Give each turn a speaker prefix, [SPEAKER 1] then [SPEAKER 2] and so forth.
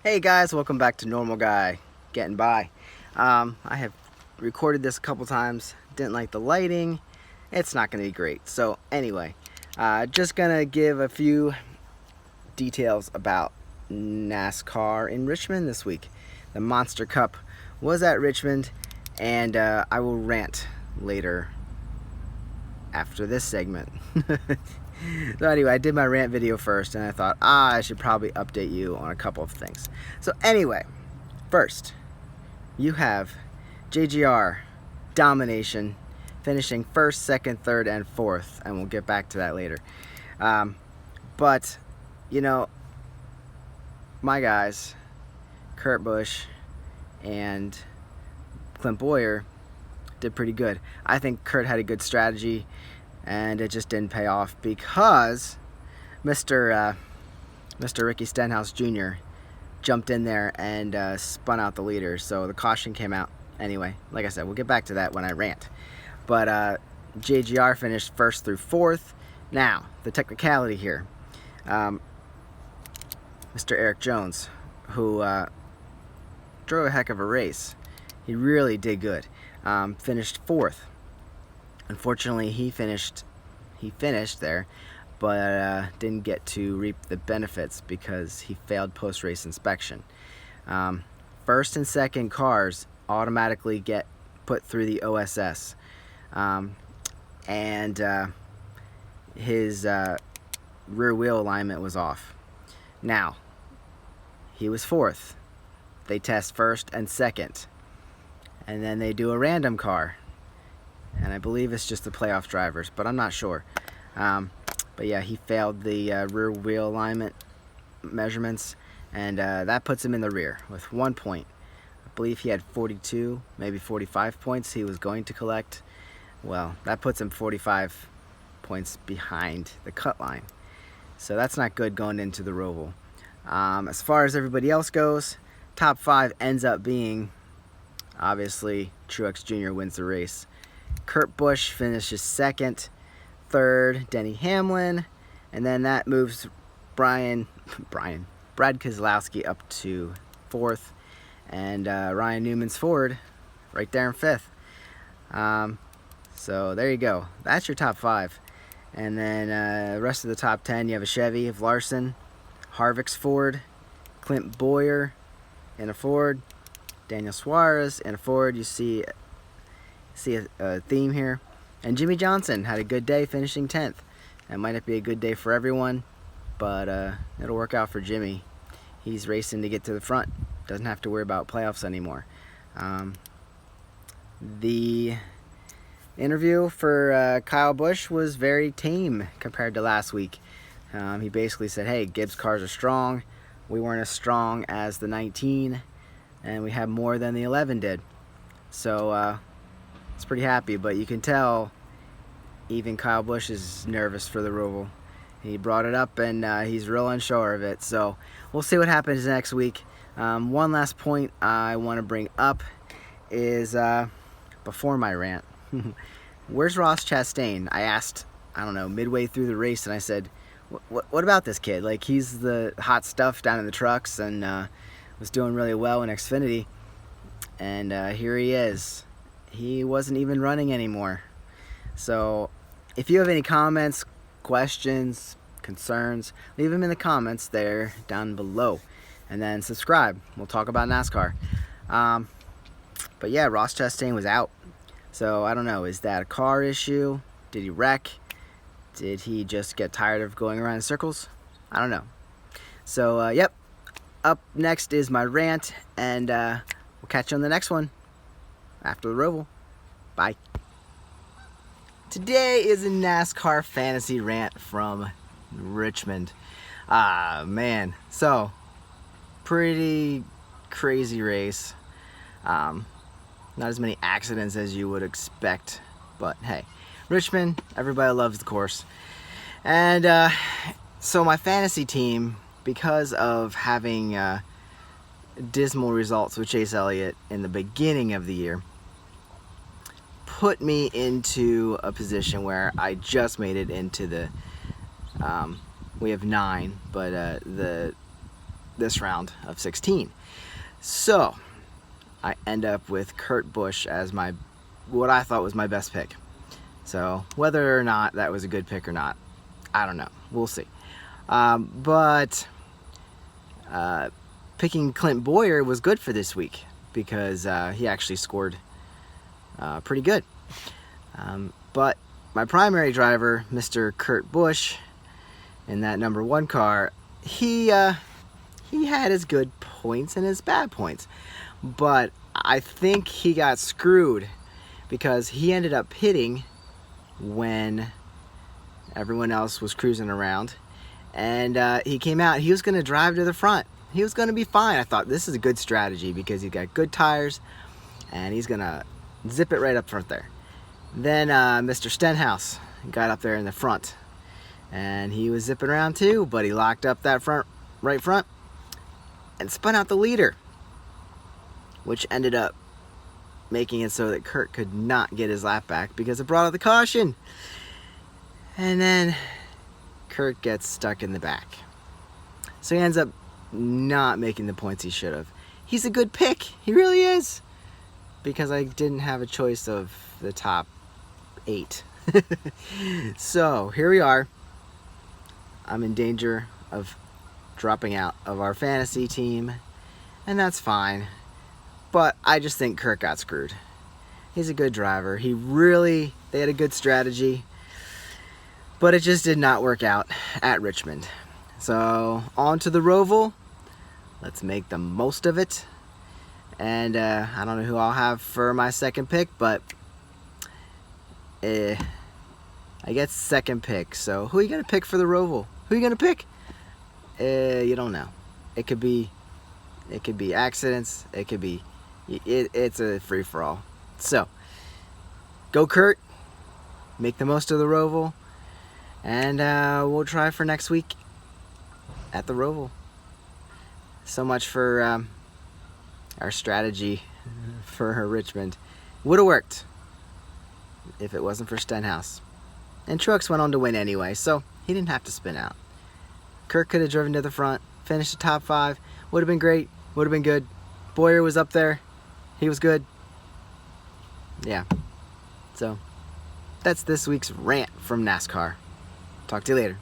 [SPEAKER 1] Hey guys, welcome back to Normal Guy, Getting By. I have recorded this a couple times, didn't like the lighting, it's not going to be great. So anyway, just going to give a few details about NASCAR in Richmond this week. The Monster Cup was at Richmond, and I will rant later after this segment. So anyway, I did my rant video first, and I thought, I should probably update you on a couple of things. So anyway, first, you have JGR domination, finishing first, second, third, and fourth, and we'll get back to that later. But, you know, my guys, Kurt Busch and Clint Bowyer, did pretty good. I think Kurt had a good strategy, and it just didn't pay off because Mr. Ricky Stenhouse Jr. jumped in there and spun out the leader, so the caution came out. Anyway, like I said, we'll get back to that when I rant. But JGR finished first through fourth. Now, the technicality here. Mr. Eric Jones, who drove a heck of a race. He really did good. Finished fourth. Unfortunately, he finished there, but didn't get to reap the benefits because he failed post-race inspection. First and second cars automatically get put through the OSS, and his rear wheel alignment was off. Now, he was fourth. They test first and second, and then they do a random car. And I believe it's just the playoff drivers, but I'm not sure. But yeah, he failed the rear wheel alignment measurements, and that puts him in the rear with 1 point. I believe he had 42, maybe 45 points he was going to collect. Well, that puts him 45 points behind the cut line. So that's not good going into the Roval. As far as everybody else goes, top 5 ends up being, obviously, Truex Jr. wins the race. Kurt Busch finishes second, third, Denny Hamlin, and then that moves Brad Keselowski up to fourth, and Ryan Newman's Ford right there in fifth. So there you go. That's your top 5. And then the rest of the top 10, you have a Chevy of Larson, Harvick's Ford, Clint Bowyer in a Ford, Daniel Suarez in a Ford. You see a theme here. And Jimmy Johnson had a good day, finishing 10th. It might not be a good day for everyone, but it'll work out for Jimmy. He's racing to get to the front. Doesn't have to worry about playoffs anymore. The interview for Kyle Busch was very tame compared to last week. He basically said, hey, Gibbs cars are strong. We weren't as strong as the 19, and we had more than the 11 did. So it's pretty happy, but you can tell even Kyle Busch is nervous for the Roval. He brought it up, and he's real unsure of it. So we'll see what happens next week. One last point I want to bring up is before my rant. Where's Ross Chastain? I asked, I don't know, midway through the race, and I said, what about this kid? Like, he's the hot stuff down in the trucks, and was doing really well in Xfinity, and here he is. He wasn't even running anymore. So if you have any comments, questions, concerns, leave them in the comments there down below, and then subscribe. We'll talk about NASCAR. But yeah, Ross Chastain was out. So I don't know, is that a car issue? Did he wreck? Did he just get tired of going around in circles? I don't know. So yep, up next is my rant, and we'll catch you on the next one after the Roval. Bye. Today is a NASCAR fantasy rant from Richmond. Man, so pretty crazy race. Not as many accidents as you would expect, but hey, Richmond, everybody loves the course. And so my fantasy team, because of having dismal results with Chase Elliott in the beginning of the year, put me into a position where I just made it into the we have 9, but the this round of 16. So I end up with Kurt Busch as what I thought was my best pick. So whether or not that was a good pick or not, I don't know. We'll see. But picking Clint Bowyer was good for this week because he actually scored pretty good. But my primary driver, Mr. Kurt Busch, in that number 1 car, he had his good points and his bad points. But I think he got screwed because he ended up pitting when everyone else was cruising around. And he came out, he was going to drive to the front. He was going to be fine. I thought this is a good strategy because he's got good tires and he's going to zip it right up front there. Then Mr. Stenhouse got up there in the front and he was zipping around too, but he locked up that right front and spun out the leader, which ended up making it so that Kurt could not get his lap back because it brought out the caution. And then Kurt gets stuck in the back. So he ends up not making the points he should have. He's a good pick. He really is. Because I didn't have a choice of the top 8. So here we are. I'm in danger of dropping out of our fantasy team. And that's fine. But I just think Kurt got screwed. He's a good driver. They had a good strategy. But it just did not work out at Richmond. So on to the Roval. Let's make the most of it. And I don't know who I'll have for my second pick, but I get second pick. So who are you going to pick for the Roval? Who are you going to pick? You don't know. It could be accidents. It could be, it's a free-for-all. So go Kurt. Make the most of the Roval. And we'll try for next week at the Roval. So much for our strategy for Richmond. Would have worked if it wasn't for Stenhouse. And Truex went on to win anyway, so he didn't have to spin out. Kurt could have driven to the front, finished the top 5. Would have been great. Would have been good. Bowyer was up there. He was good. Yeah. So that's this week's rant from NASCAR. Talk to you later.